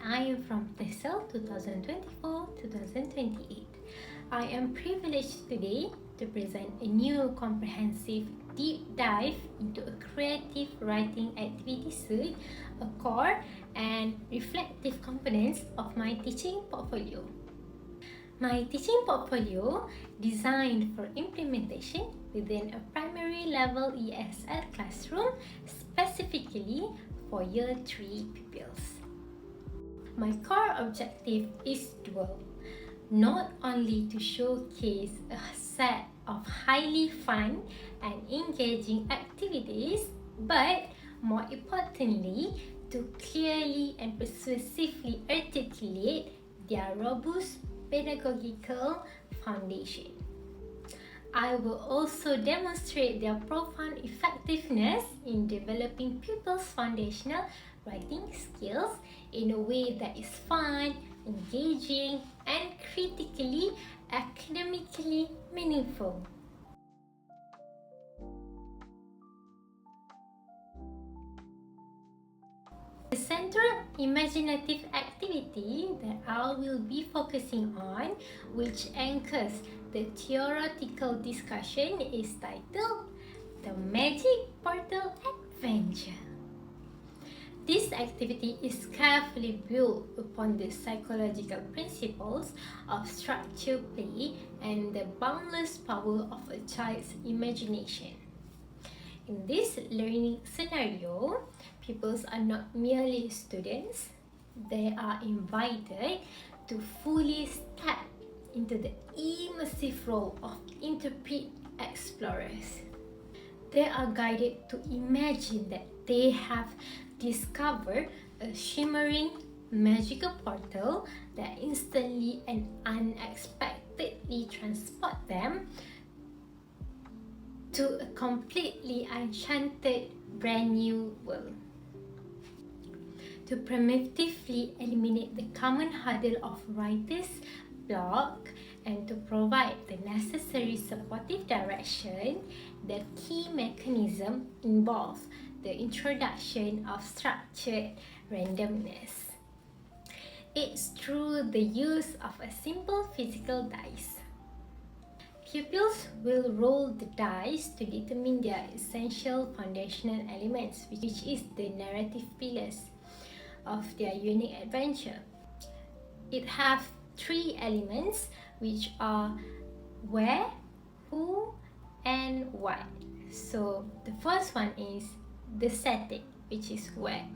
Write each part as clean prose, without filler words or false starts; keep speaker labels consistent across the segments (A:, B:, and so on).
A: I am from Tslb 2024-2028. I am privileged today to present a new comprehensive deep dive into a creative writing activity suite, a core and reflective components of my teaching portfolio. My teaching portfolio, designed for implementation within a primary level ESL classroom, specifically for Year 3 pupils. My core objective is dual, not only to showcase a set of highly fun and engaging activities, but more importantly, to clearly and persuasively articulate their robust pedagogical foundation. I will also demonstrate their profound effectiveness in developing pupils' foundational writing skills in a way that is fun, engaging, and critically academically meaningful. The central imaginative activity that I will be focusing on, which anchors the theoretical discussion, is titled The Magic Portal Adventure. This activity is carefully built upon the psychological principles of structured play and the boundless power of a child's imagination. In this learning scenario, pupils are not merely students, they are invited to fully step into the immersive role of intrepid explorers. They are guided to imagine that they have discovered a shimmering magical portal that instantly and unexpectedly transport them to a completely enchanted brand new world. To primitively eliminate the common hurdle of writer's block and to provide the necessary supportive direction, the key mechanism involves the introduction of structured randomness. It's through the use of a simple physical dice. Pupils will roll the dice to determine their essential foundational elements, which is the narrative pillars of their unique adventure. It has three elements, which are where, who, and what. So the first one is the setting, which is where.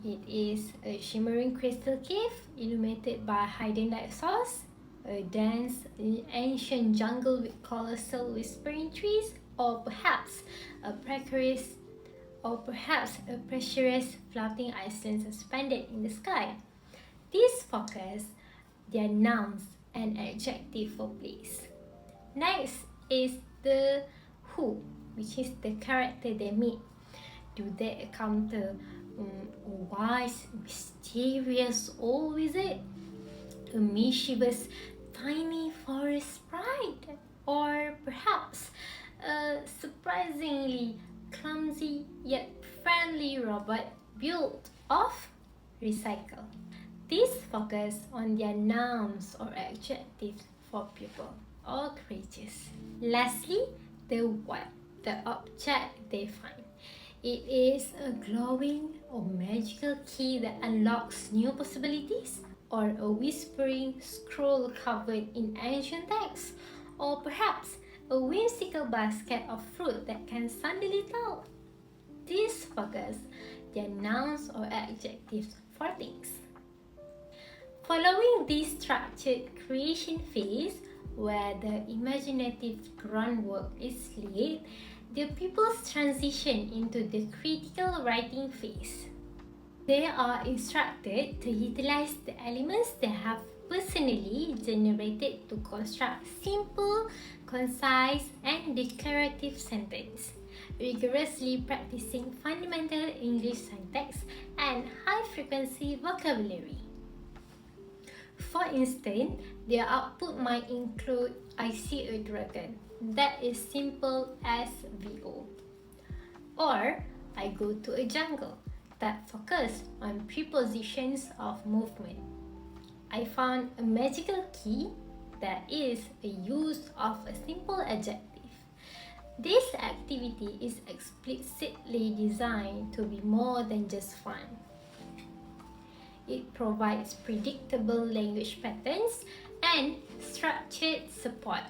A: It is a shimmering crystal cave illuminated by hidden light source, a dense ancient jungle with colossal whispering trees, or perhaps a pressurous floating island suspended in the sky. These focus their nouns and adjectives for place. Next is the who, which is the character they meet. Do they encounter a wise, mysterious old wizard, a mischievous tiny forest sprite, or perhaps a surprisingly clumsy yet friendly robot built of recycle? These focus on their nouns or adjectives for people or creatures. Lastly, the what, the object they find. It is a glowing or magical key that unlocks new possibilities, or a whispering scroll covered in ancient text, or perhaps a whimsical basket of fruit that can suddenly talk. These focus their nouns or adjectives for things. Following this structured creation phase, where the imaginative groundwork is laid, the pupils transition into the critical writing phase. They are instructed to utilize the elements they have personally generated to construct simple, concise, and declarative sentences, rigorously practicing fundamental English syntax and high-frequency vocabulary. For instance, their output might include I see a dragon, that is simple as VO. Or I go to a jungle, that focus on prepositions of movement. I found a magical key that is a use of a simple adjective. This activity is explicitly designed to be more than just fun. It provides predictable language patterns and structured support,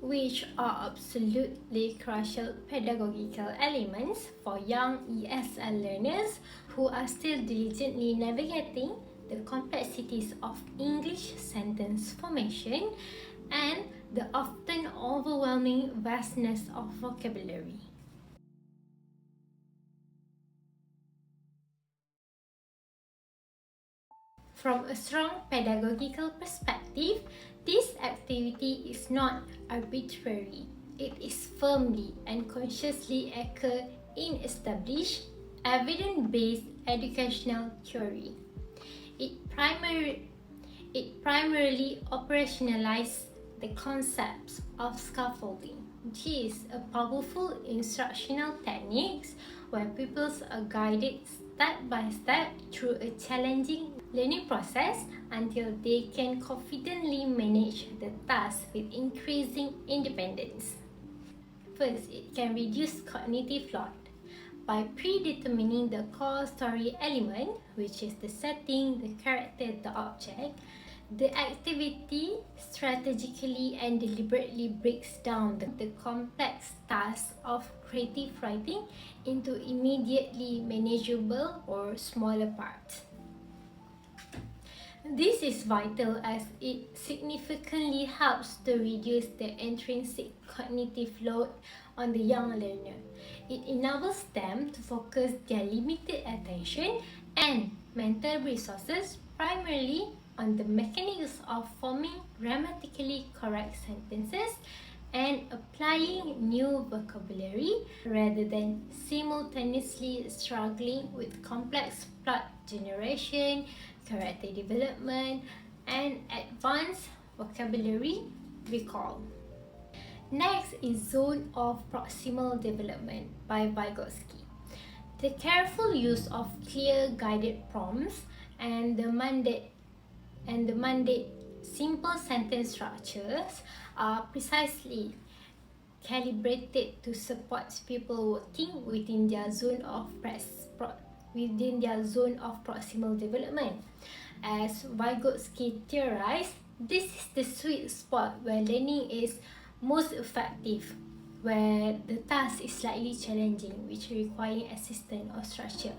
A: which are absolutely crucial pedagogical elements for young ESL learners who are still diligently navigating the complexities of English sentence formation and the often overwhelming vastness of vocabulary. From a strong pedagogical perspective, this activity is not arbitrary. It is firmly and consciously anchored in established, evidence-based educational theory. It primarily operationalizes the concepts of scaffolding, which is a powerful instructional technique where pupils are guided step by step through a challenging learning process until they can confidently manage the task with increasing independence. First, it can reduce cognitive load. By predetermining the core story element, which is the setting, the character, the object, the activity strategically and deliberately breaks down the complex task of creative writing into immediately manageable or smaller parts. This is vital as it significantly helps to reduce the intrinsic cognitive load on the young learner. It enables them to focus their limited attention and mental resources primarily on the mechanics of forming grammatically correct sentences and applying new vocabulary rather than simultaneously struggling with complex plot generation, character development, and advanced vocabulary recall. Next is Zone of Proximal Development by Vygotsky. The careful use of clear guided prompts and the mandate simple sentence structures are precisely calibrated to support people working within their zone of proximal development. As Vygotsky theorized, this is the sweet spot where learning is most effective, where the task is slightly challenging, which requires assistance or structure,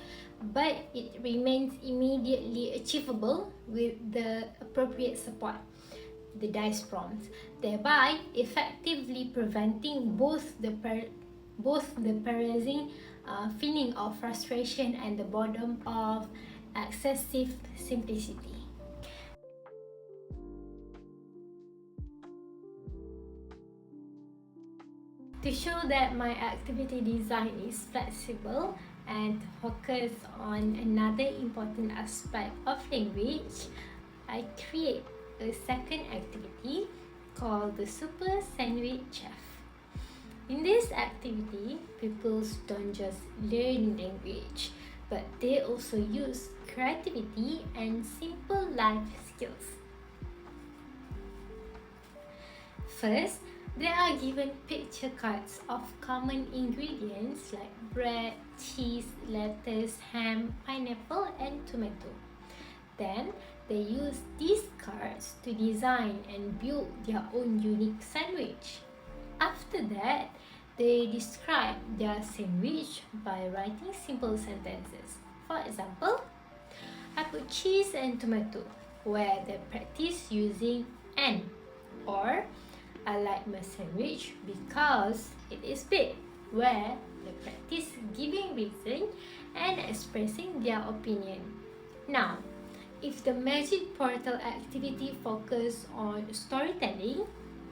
A: but it remains immediately achievable with the appropriate support, the DICE prompts, thereby effectively preventing both the paralyzing feeling of frustration and the boredom of excessive simplicity. To show that my activity design is flexible and focus on another important aspect of language, I create a second activity called the Super Sandwich Chef. In this activity, pupils don't just learn language, but they also use creativity and simple life skills. First, they are given picture cards of common ingredients like bread, cheese, lettuce, ham, pineapple, and tomato. Then, they use these cards to design and build their own unique sandwich. After that, they describe their sandwich by writing simple sentences. For example, I put cheese and tomato, where they practice using and, or I like my sandwich because it is big, where they practice giving reason and expressing their opinion. Now, if the Magic Portal activity focuses on storytelling,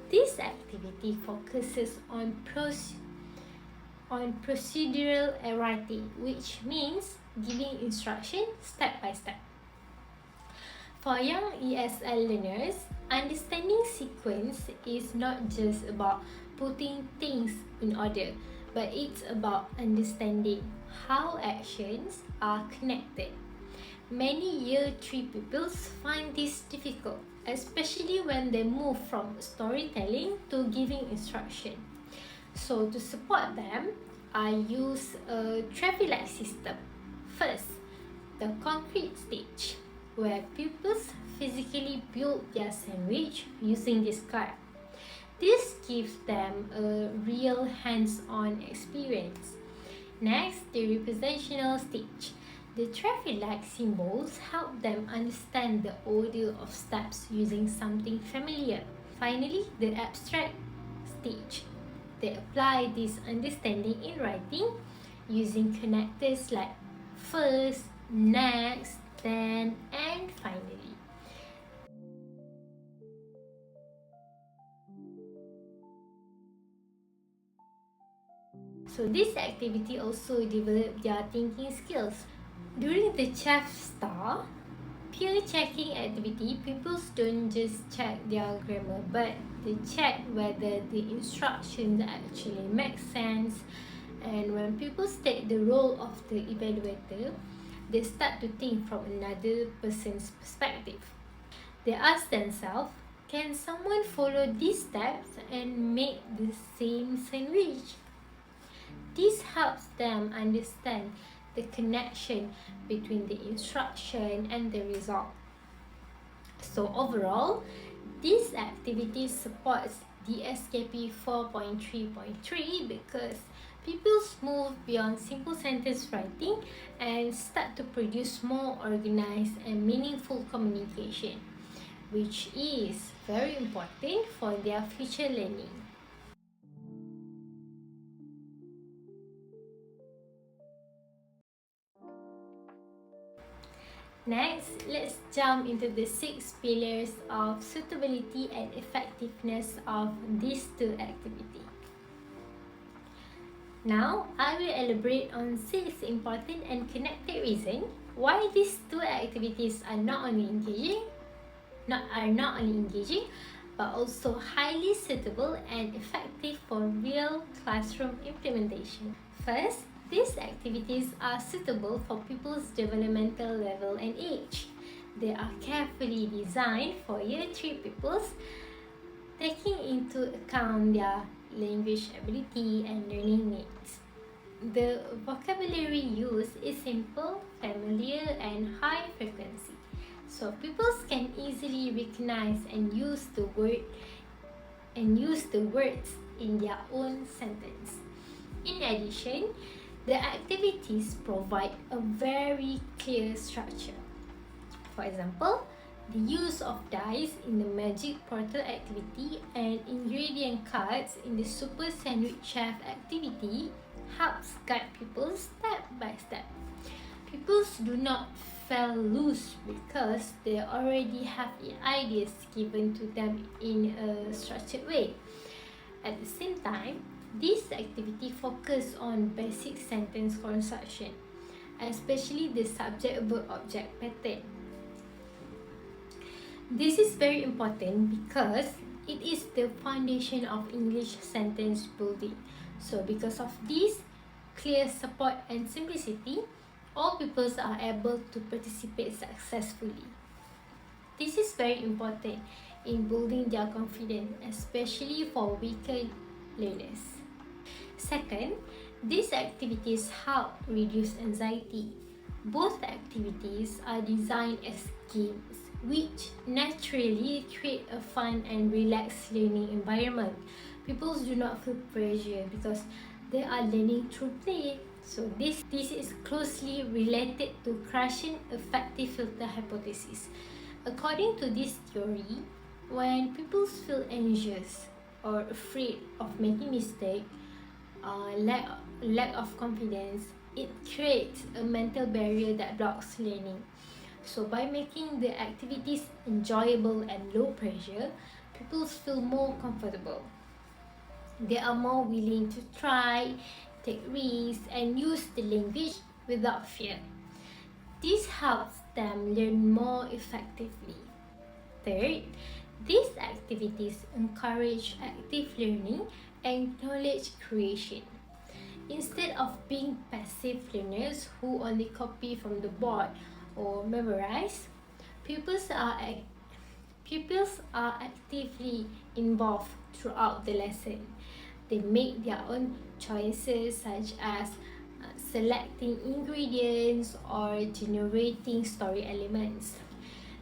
A: this activity focuses on procedural writing, which means giving instruction step by step. For young ESL learners, understanding sequence is not just about putting things in order, but it's about understanding how actions are connected. Many Year 3 pupils find this difficult, especially when they move from storytelling to giving instruction. So to support them, I use a traffic light system. First, the concrete stage, where pupils physically build their sandwich using this card. This gives them a real hands-on experience. Next, the representational stage. The traffic light symbols help them understand the order of steps using something familiar. Finally, the abstract stage. They apply this understanding in writing using connectors like first, next, then, and finally. So this activity also develop their thinking skills. During the chef star, peer checking activity, pupils don't just check their grammar, but they check whether the instructions actually make sense. And when pupils take the role of the evaluator, they start to think from another person's perspective. They ask themselves, can someone follow these steps and make the same sandwich? This helps them understand the connection between the instruction and the result. So overall, this activity supports the SKP 4.3.3 because pupils move beyond simple sentence writing and start to produce more organized and meaningful communication, which is very important for their future learning. Next, let's jump into the 6 pillars of suitability and effectiveness of these two activities. Now, I will elaborate on 6 important and connected reasons why these two activities are not only engaging, but also highly suitable and effective for real classroom implementation. First, these activities are suitable for people's developmental level and age. They are carefully designed for Year 3 pupils, taking into account their language ability and learning needs. The vocabulary used is simple, familiar, and high frequency, so pupils can easily recognize and use the words in their own sentence. In addition, the activities provide a very clear structure. For example, the use of dice in the Magic Portal activity and ingredient cards in the Super Sandwich Chef activity helps guide pupils step by step. Pupils do not fall loose because they already have the ideas given to them in a structured way. At the same time, this activity focuses on basic sentence construction, especially the subject-verb-object pattern. This is very important because it is the foundation of English sentence building. So because of this clear support and simplicity, all pupils are able to participate successfully. This is very important in building their confidence, especially for weaker learners. Second, these activities help reduce anxiety. Both activities are designed as games, which naturally create a fun and relaxed learning environment. Pupils do not feel pressure because they are learning through play. So this is closely related to Krashen effective filter hypothesis. According to this theory, when pupils feel anxious or afraid of making mistakes, lack of confidence, it creates a mental barrier that blocks learning. So by making the activities enjoyable and low pressure, pupils feel more comfortable. They are more willing to try, take risks, and use the language without fear. This helps them learn more effectively. Third, these activities encourage active learning and knowledge creation. Instead of being passive learners who only copy from the board or memorize, pupils are actively involved throughout the lesson. They make their own choices, such as selecting ingredients or generating story elements.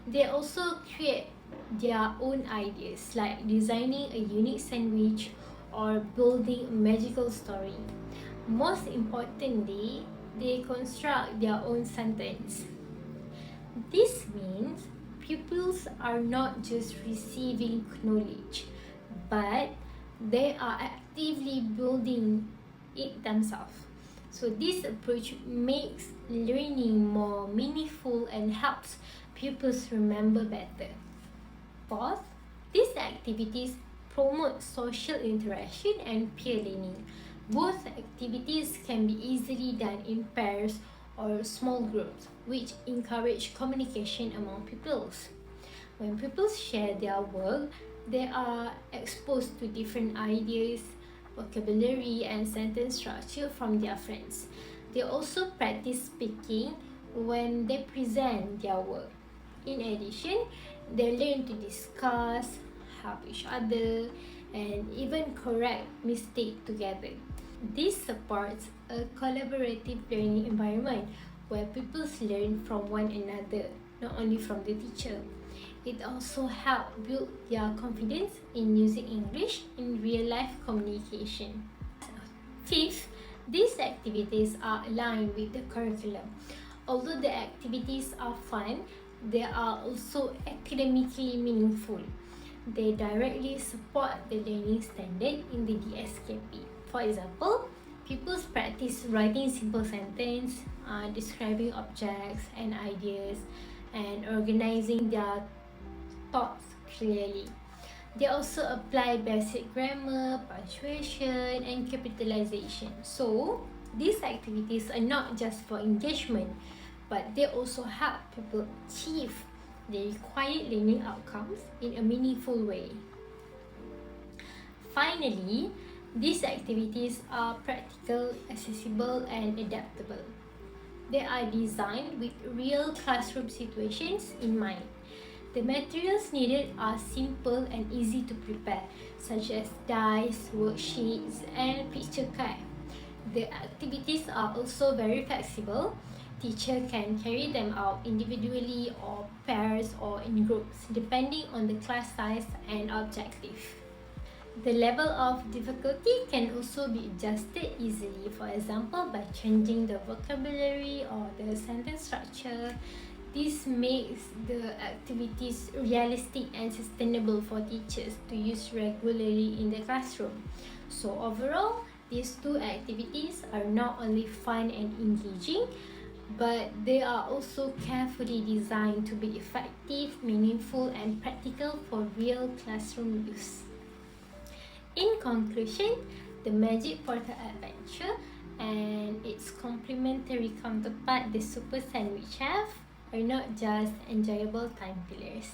A: They also create their own ideas, like designing a unique sandwich or building a magical story. Most importantly, they construct their own sentence. This means pupils are not just receiving knowledge, but they are actively building it themselves. So this approach makes learning more meaningful and helps pupils remember better. Fourth, these activities promote social interaction and peer learning. Both activities can be easily done in pairs or small groups, which encourage communication among pupils. When pupils share their work, they are exposed to different ideas, vocabulary, and sentence structure from their friends. They also practice speaking when they present their work. In addition, they learn to discuss, help each other, and even correct mistakes together. This supports a collaborative learning environment where pupils learn from one another, not only from the teacher. It also helps build their confidence in using English in real-life communication. Fifth, these activities are aligned with the curriculum. Although the activities are fun, they are also academically meaningful. They directly support the learning standard in the DSKP. For example, pupils practice writing simple sentences, describing objects and ideas, and organizing their thoughts clearly. They also apply basic grammar, punctuation, and capitalization. So, these activities are not just for engagement, but they also help people achieve the required learning outcomes in a meaningful way. Finally, these activities are practical, accessible, and adaptable. They are designed with real classroom situations in mind. The materials needed are simple and easy to prepare, such as dice, worksheets, and picture card. The activities are also very flexible. Teacher can carry them out individually or pairs or in groups, depending on the class size and objective. The level of difficulty can also be adjusted easily, for example, by changing the vocabulary or the sentence structure. This makes the activities realistic and sustainable for teachers to use regularly in the classroom. So overall, these two activities are not only fun and engaging, but they are also carefully designed to be effective, meaningful, and practical for real classroom use. In conclusion, the Magic Portal Adventure and its complementary counterpart, the Super Sandwich Chef, are not just enjoyable time killers.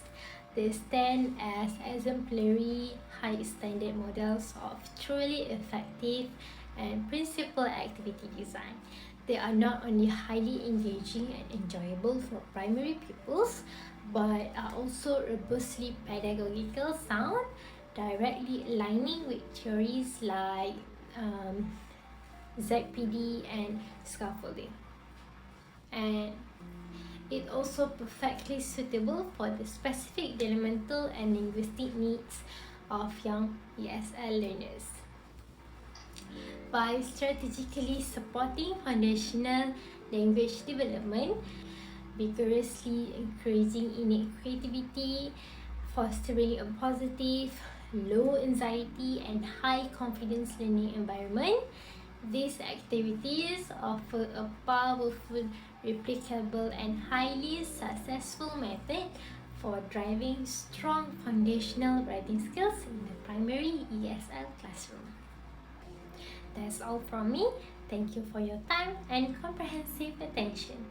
A: They stand as exemplary, high-standard models of truly effective and principled activity design. They are not only highly engaging and enjoyable for primary pupils, but are also robustly pedagogical sound, directly aligning with theories like ZPD and scaffolding. And it also perfectly suitable for the specific developmental and linguistic needs of young ESL learners. By strategically supporting foundational language development, vigorously encouraging innate creativity, fostering a positive, low anxiety, and high confidence learning environment, these activities offer a powerful, replicable, and highly successful method for driving strong foundational writing skills in the primary ESL classroom. That's all from me. Thank you for your time and comprehensive attention.